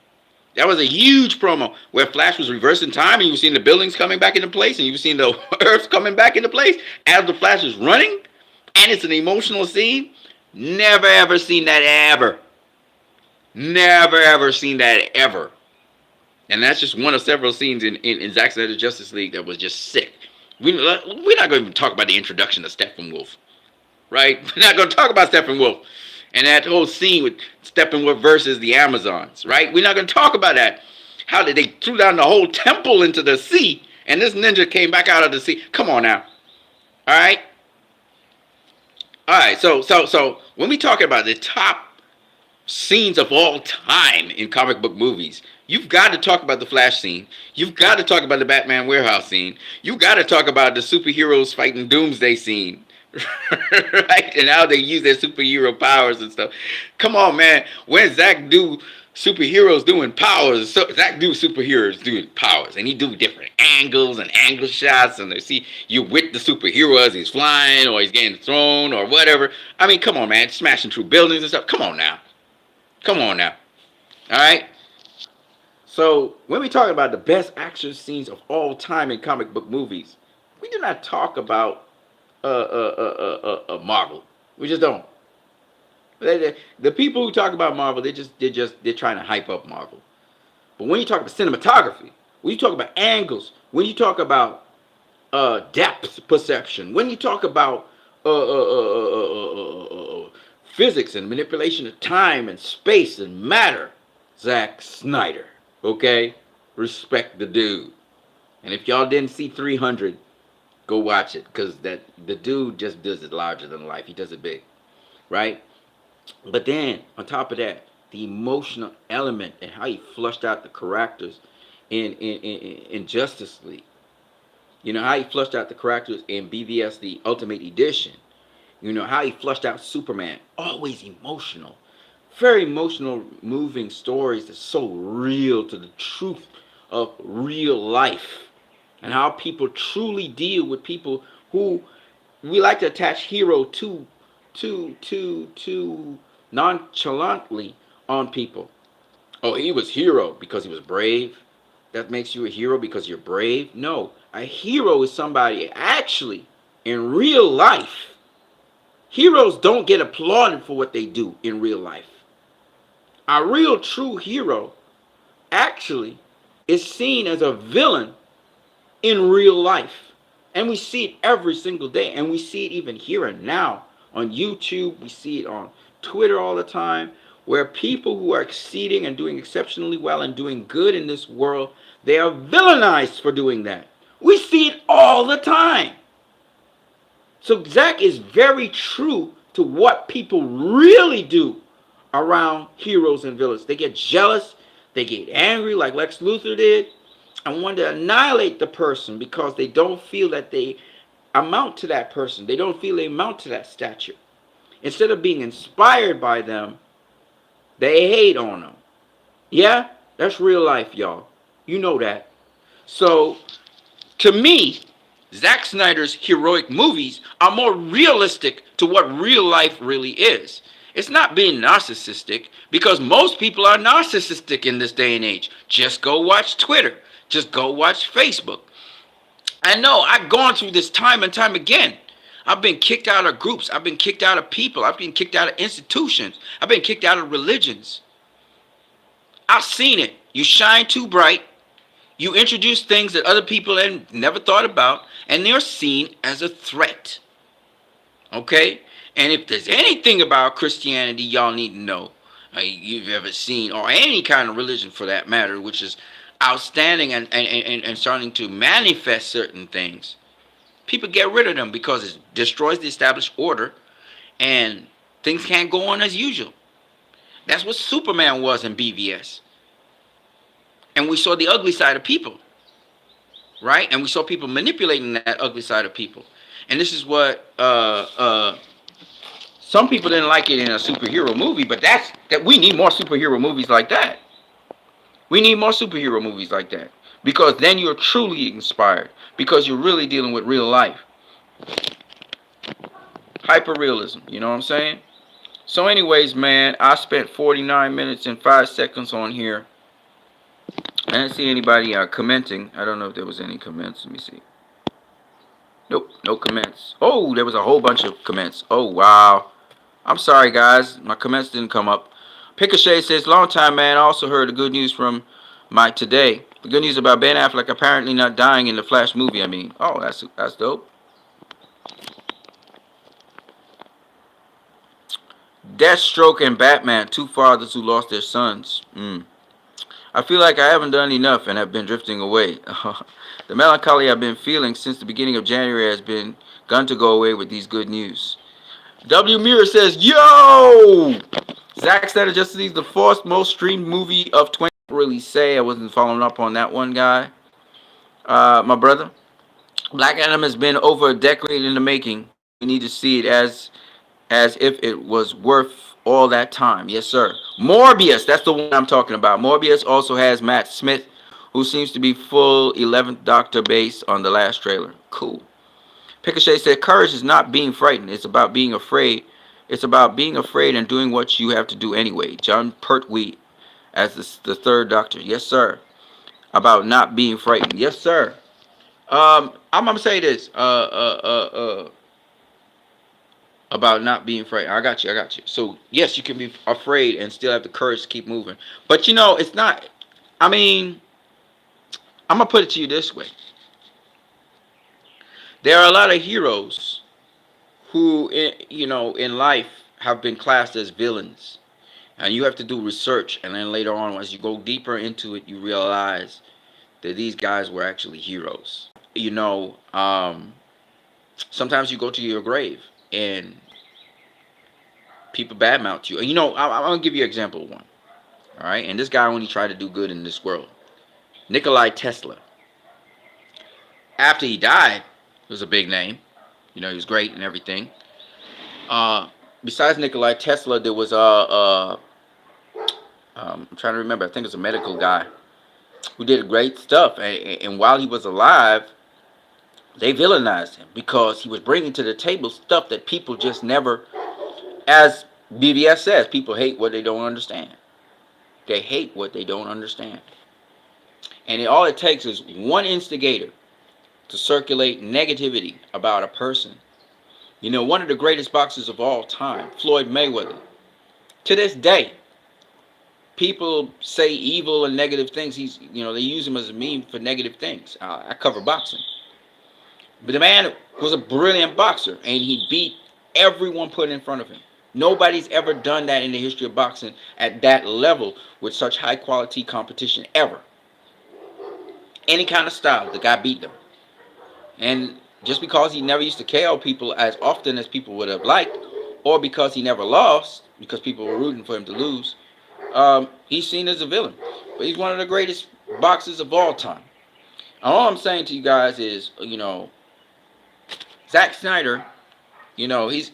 That was a huge promo where Flash was reversing time, and you were seeing the buildings coming back into place, and you were seeing the Earth coming back into place as the Flash is running. And it's an emotional scene. Never ever seen that ever. Never ever seen that ever. And that's just one of several scenes in Zack Snyder's Justice League that was just sick. We're not going to talk about the introduction of Steppenwolf. Right? We're not going to talk about Steppenwolf. And that whole scene with Steppenwolf versus the Amazons. Right? We're not going to talk about that. How did they threw down the whole temple into the sea, and this ninja came back out of the sea. Come on now. All right, so when we talk about the top scenes of all time in comic book movies. You've got to talk about the Flash scene. You've got to talk about the Batman warehouse scene. You've got to talk about the superheroes fighting Doomsday scene. Right? And how they use their superhero powers and stuff. Come on, man. When Zach do superheroes doing powers, so Zach do superheroes doing powers, and he do different angles and angle shots, and they see you with the superhero as he's flying or he's getting thrown or whatever. I mean, come on, man. Smashing through buildings and stuff. Come on now. Come on now. All right? So, when we talk about the best action scenes of all time in comic book movies, we do not talk about Marvel. We just don't. The people who talk about Marvel, they're trying to hype up Marvel. But when you talk about cinematography, when you talk about angles, when you talk about depth perception, when you talk about physics and manipulation of time and space and matter, Zack Snyder. Okay? Respect the dude. And if y'all didn't see 300, go watch it, because the dude just does it larger than life. He does it big. Right? But then, on top of that, the emotional element and how he flushed out the characters in Justice League. You know, how he flushed out the characters in BVS, the Ultimate Edition. You know, how he flushed out Superman. Always emotional. Very emotional, moving stories that's so real to the truth of real life. And how people truly deal with people who we like to attach hero to nonchalantly on people. Oh, he was hero because he was brave. That makes you a hero because you're brave. No, a hero is somebody actually in real life. Heroes don't get applauded for what they do in real life. A real true hero actually is seen as a villain in real life. And we see it every single day. And we see it even here and now on YouTube. We see it on Twitter all the time, where people who are exceeding and doing exceptionally well and doing good in this world, they are villainized for doing that. We see it all the time. So Zach is very true to what people really do around heroes and villains. They get jealous, they get angry like Lex Luthor did, and want to annihilate the person because they don't feel that they amount to that person. They don't feel they amount to that stature. Instead of being inspired by them, they hate on them. Yeah, that's real life, y'all. You know that. So, to me, Zack Snyder's heroic movies are more realistic to what real life really is. It's not being narcissistic, because most people are narcissistic in this day and age. Just go watch Twitter. Just go watch Facebook. I know, I've gone through this time and time again. I've been kicked out of groups. I've been kicked out of people. I've been kicked out of institutions. I've been kicked out of religions. I've seen it. You shine too bright. You introduce things that other people had never thought about, and they're seen as a threat. Okay? And if there's anything about Christianity y'all need to know, you've ever seen, or any kind of religion for that matter, which is outstanding and starting to manifest certain things, people get rid of them because it destroys the established order and things can't go on as usual. That's what Superman was in BVS. And we saw the ugly side of people, right? And we saw people manipulating that ugly side of people. And this is what some people didn't like it in a superhero movie, but that we need more superhero movies like that. We need more superhero movies like that, because then you're truly inspired, because you're really dealing with real life. Hyper-realism, you know what I'm saying? So anyways, man, I spent 49 minutes and 5 seconds on here. I didn't see anybody commenting. I don't know if there was any comments. Let me see. Nope, no comments. Oh, there was a whole bunch of comments. Oh, wow. I'm sorry, guys. My comments didn't come up. Picochet says, long time, man. I also heard the good news from Mike today. The good news about Ben Affleck apparently not dying in the Flash movie, I mean. Oh, that's dope. Deathstroke and Batman, two fathers who lost their sons. I feel like I haven't done enough and have been drifting away. The melancholy I've been feeling since the beginning of January has begun to go away with these good news. W. Mirror says, yo! Zack Snyder Justice League, the fourth most streamed movie of 20. Really say I wasn't following up on that one, guy. My brother. Black Adam has been over a decade in the making. We need to see it as if it was worth all that time. Yes, sir. Morbius, that's the one I'm talking about. Morbius also has Matt Smith, who seems to be full 11th Doctor based on the last trailer. Cool. Ricochet said, courage is not being frightened. It's about being afraid. It's about being afraid and doing what you have to do anyway. John Pertwee as the third Doctor. Yes, sir. About not being frightened. Yes, sir. I'm gonna say this. About not being afraid. I got you. I got you. So yes, you can be afraid and still have the courage to keep moving. But you know, it's not. I mean, I'm gonna put it to you this way. There are a lot of heroes who, in life have been classed as villains, and you have to do research, and then later on, as you go deeper into it, you realize that these guys were actually heroes. Sometimes you go to your grave and people badmouth you. I'm gonna give you an example of one. All right, and this guy only tried to do good in this world. Nikola Tesla. After he died, he was a big name. He was great and everything. Besides Nikola Tesla, there was I'm trying to remember. I think it was a medical guy who did great stuff. And while he was alive, they villainized him because he was bringing to the table stuff that people just never, as BBS says, people hate what they don't understand. They hate what they don't understand. And all it takes is one instigator to circulate negativity about a person. One of the greatest boxers of all time, Floyd Mayweather. To this day, people say evil and negative things. They use him as a meme for negative things. I cover boxing. But the man was a brilliant boxer, and he beat everyone put in front of him. Nobody's ever done that in the history of boxing at that level with such high quality competition ever. Any kind of style, the guy beat them. And just because he never used to KO people as often as people would have liked, or because he never lost, because people were rooting for him to lose, he's seen as a villain. But he's one of the greatest boxers of all time. And all I'm saying to you guys is, Zack Snyder, he's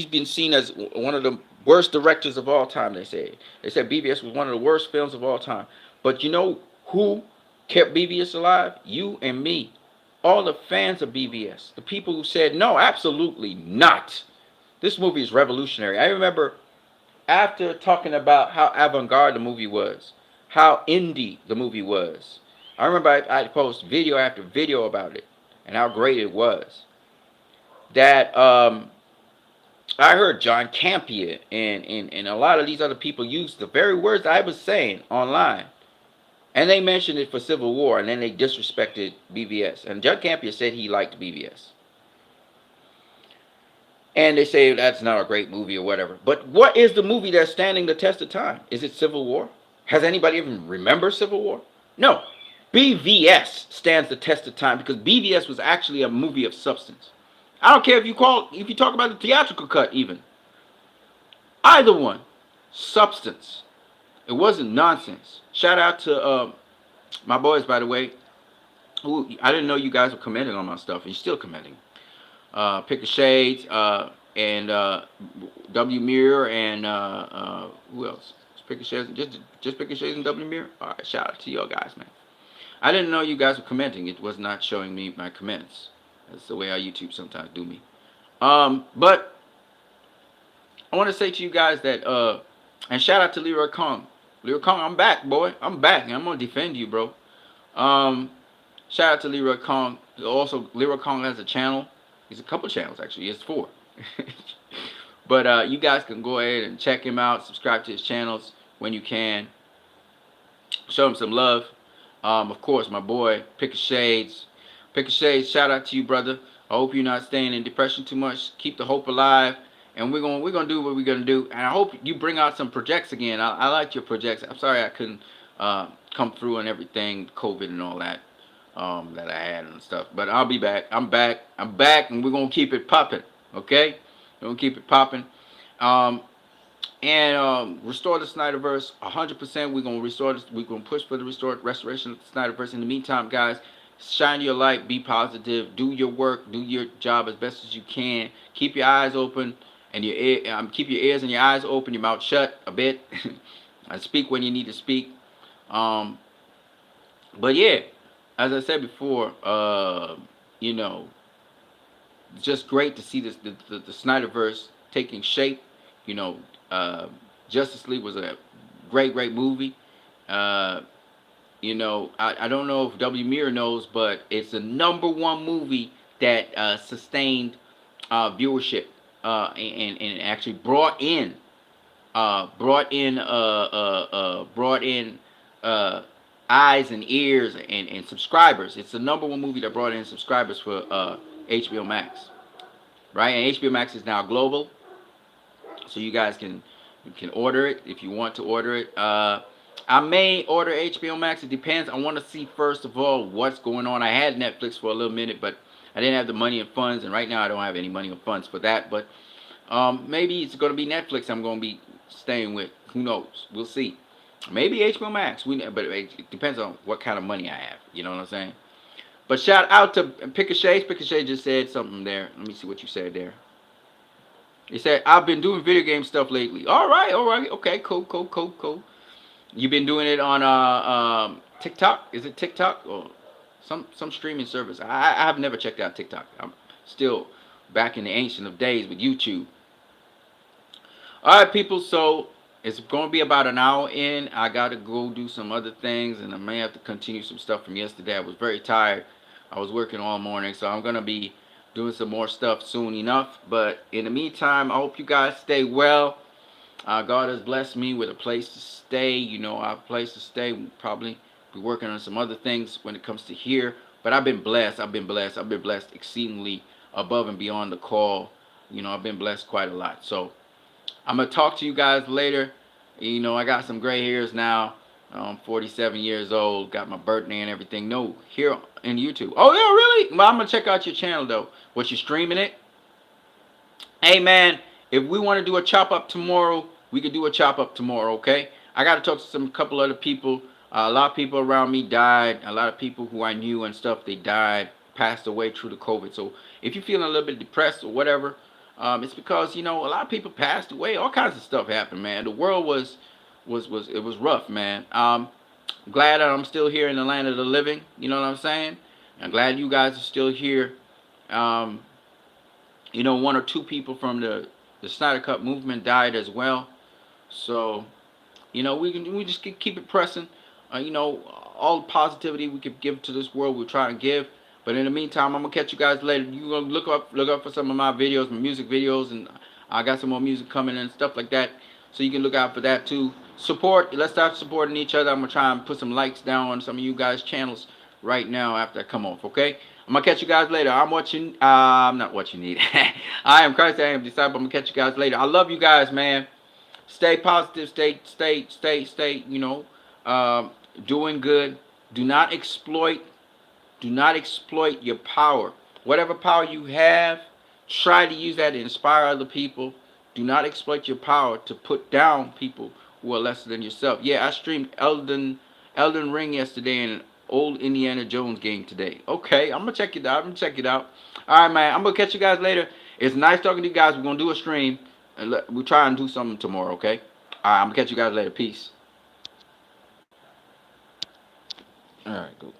been seen as one of the worst directors of all time, they said. They said BVS was one of the worst films of all time. But you know who kept BVS alive? You and me. All the fans of BVS. The people who said, no, absolutely not. This movie is revolutionary. I remember after talking about how avant-garde the movie was, how indie the movie was, I remember I posted video after video about it and how great it was. That I heard John Campia and a lot of these other people use the very words I was saying online. And they mentioned it for Civil War, and then they disrespected BVS. And John Campia said he liked BVS. And they say that's not a great movie or whatever. But what is the movie that's standing the test of time? Is it Civil War? Has anybody even remembered Civil War? No. BVS stands the test of time because BVS was actually a movie of substance. I don't care if you talk about the theatrical cut even. Either one. Substance. It wasn't nonsense. Shout out to my boys, by the way. Who I didn't know you guys were commenting on my stuff, and you're still commenting. Pick a Shades and W Mirror and who else? Pick a Shades, just Pick a Shades and W Mirror. All right, shout out to y'all guys, man. I didn't know you guys were commenting. It was not showing me my comments. That's the way our YouTube sometimes do me. But I want to say to you guys that and shout out to Leroy Kong. Leroy Kong, I'm back, boy. I'm back, and I'm gonna defend you, bro. Shout out to Leroy Kong. Also, Leroy Kong has a channel. He's a couple channels actually. He has 4. But you guys can go ahead and check him out. Subscribe to his channels when you can. Show him some love. Of course, my boy Pick a Shades. Pick a Shades. Shout out to you, brother. I hope you're not staying in depression too much. Keep the hope alive. And we're gonna do what we're gonna do. And I hope you bring out some projects again. I like your projects. I'm sorry I couldn't come through on everything, COVID and all that that I had and stuff. But I'll be back. I'm back, and we're gonna keep it popping. Okay, we're gonna keep it popping. and restore the Snyderverse 100%. We're gonna restore this. We're gonna push for the restoration of the Snyderverse. In the meantime, guys, shine your light, be positive, do your work, do your job as best as you can. Keep your eyes open and keep your ears and your eyes open, your mouth shut a bit, and speak when you need to speak. Um, but yeah, as I said before, you know, just great to see the Snyderverse taking shape. You know, uh, Justice League was a great movie. Uh, I don't know if W. Mirror knows, but it's the number 1 movie that sustained viewership and actually brought in uh, eyes and ears and subscribers. It's the number 1 movie that brought in subscribers for HBO Max, right? And HBO Max is now global, so you guys can order it if you want to order it. I may order HBO Max. It depends. I want to see first of all what's going on. I had Netflix for a little minute, but I didn't have the money and funds, and right now I don't have any money or funds for that. But maybe it's going to be Netflix I'm going to be staying with. Who knows? We'll see. Maybe HBO Max. But it depends on what kind of money I have. You know what I'm saying? But shout out to Picochet. Picochet just said something there. Let me see what you said there. He said, I've been doing video game stuff lately. All right. Okay, cool. You've been doing it on TikTok? Is it TikTok or some streaming service? I have never checked out TikTok. I'm still back in the ancient of days with YouTube. All right, people. So it's going to be about an hour in. I got to go do some other things, and I may have to continue some stuff from yesterday. I was very tired. I was working all morning, so I'm going to be doing some more stuff soon enough. But in the meantime, I hope you guys stay well. God has blessed me with a place to stay. You know, our place to stay. We'll probably be working on some other things when it comes to here. But I've been blessed. I've been blessed exceedingly above and beyond the call. You know, I've been blessed quite a lot. So I'm going to talk to you guys later. You know, I got some gray hairs now. I'm 47 years old. Got my birthday and everything. No, here in YouTube. Oh, yeah, really? Well, I'm going to check out your channel, though. What, you streaming it? Hey, man, if we want to do a chop up tomorrow, we could do a chop up tomorrow, okay? I got to talk to some couple other people. A lot of people around me died. A lot of people who I knew and stuff, they died, passed away through the COVID. So if you're feeling a little bit depressed or whatever, it's because, you know, a lot of people passed away. All kinds of stuff happened, man. The world was rough, man. Glad that I'm still here in the land of the living. You know what I'm saying? I'm glad you guys are still here. You know, 1 or 2 people from the Snyder Cut movement died as well. So, you know, we just keep it pressing. You know, all the positivity we could give to this world, we'll try and give. But in the meantime, I'm gonna catch you guys later. You gonna look up for some of my videos, my music videos, and I got some more music coming and stuff like that. So you can look out for that too. Support. Let's start supporting each other. I'm gonna try and put some likes down on some of you guys' channels right now after I come off. Okay. I'm gonna catch you guys later. I'm not what you need. I am Christ. I am disciple. I'm gonna catch you guys later. I love you guys, man. Stay positive. Stay. You know, doing good. Do not exploit. Do not exploit your power. Whatever power you have, try to use that to inspire other people. Do not exploit your power to put down people who are lesser than yourself. Yeah, I streamed Elden Ring yesterday and an old Indiana Jones game today. Okay, I'm gonna check it out. All right, man. I'm gonna catch you guys later. It's nice talking to you guys. We're gonna do a stream and we'll try and do something tomorrow. Okay. All right, I'm gonna catch you guys later. Peace. All right, go.